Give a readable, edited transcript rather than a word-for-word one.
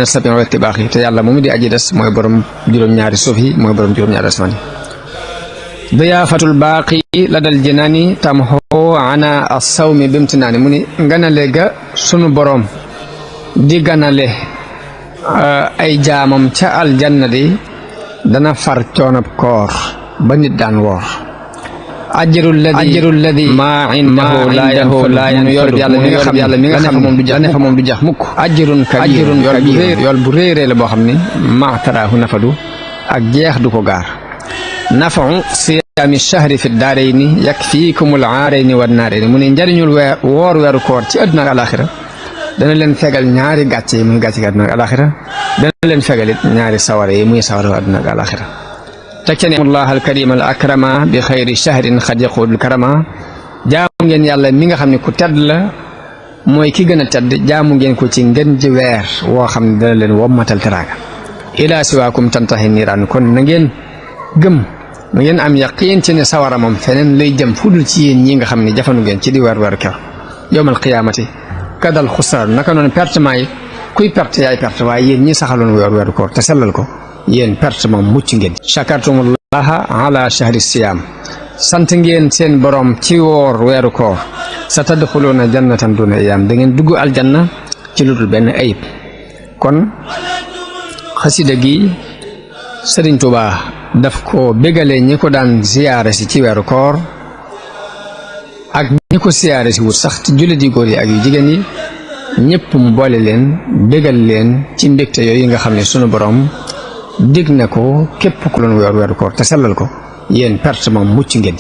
sabi wa ittibaax yi te yàlla moomu di aji des mooy borom juróom-ñaari suuf yi mooy borom juróom-ñaari asmaan yi diyaafatul baaqi la dal jinaani tamxoo ana as-sawmi bimtinaani mu ni nganale ga sunu borom di ganale ay jaamam ca aljanna di dana far coonab koor ba nit daan woor ajru lladi maa indahu laa yanfadu yàlla mi nga xam moom du jax mukk ajrun kabirun yool bu réerée la boo xam ne maataraahu nafadu ak jeex du ko gaar nafau siyaami shahri fi daarayni yakfiikumul aarayni wan naarayni mu ne njariñul woor weeru koor ci àdduna ak alaxira dana leen fegal ñaari gàcce yi muy gàcce àdduna ak alaxira dana leen fegal it ñaari sawara yi muy sawara àdduna ak alaxira tekkene allah alkarima al akrama bi xayri shahrin xad yaqudul karama jaamu ngeen yàlla mi nga xam ne ku tedd la mooy ki gën a tedd jaamu ngeen ko ci ngën ji weer woo xam ne dana leen wommatal teraanga ila siwaakum tantahi niiraan kon na ngeen gëm na ngeen am yaqiin ci ne sawara moom feneen lay jëm fudul ci yéen ñi nga xam ne jafanu ngeen ci di weer ker yowmal qiyaamati kadal xusraan naka noonu pertement yi kuy perte yaay perte waaye yéen ñi saxaloon weeru koor te sellal ko yéen perte moom mucc ngeen shakartumullaha ala shahri siyaam sant ngeen seen borom ci woor weeru koor sa tadxuluuna jannatan duna iyaam da ngeen dugg aljanna ci lu dul benn ayib kon xasida gi Sëriñ Tuubaa daf ko bégalee ñi ko daan ziyaare si ci weeru koor ak ñi ko ziyaare si wut sax ci jullit yi góor yi ak yu jigéen yi ñëpp mu boole leen bégal leen ci mbégte yooyu nga xam ne sunu borom dig na ko képp ku loon weeru koor te sellal ko yéen perte moom mucc ngeen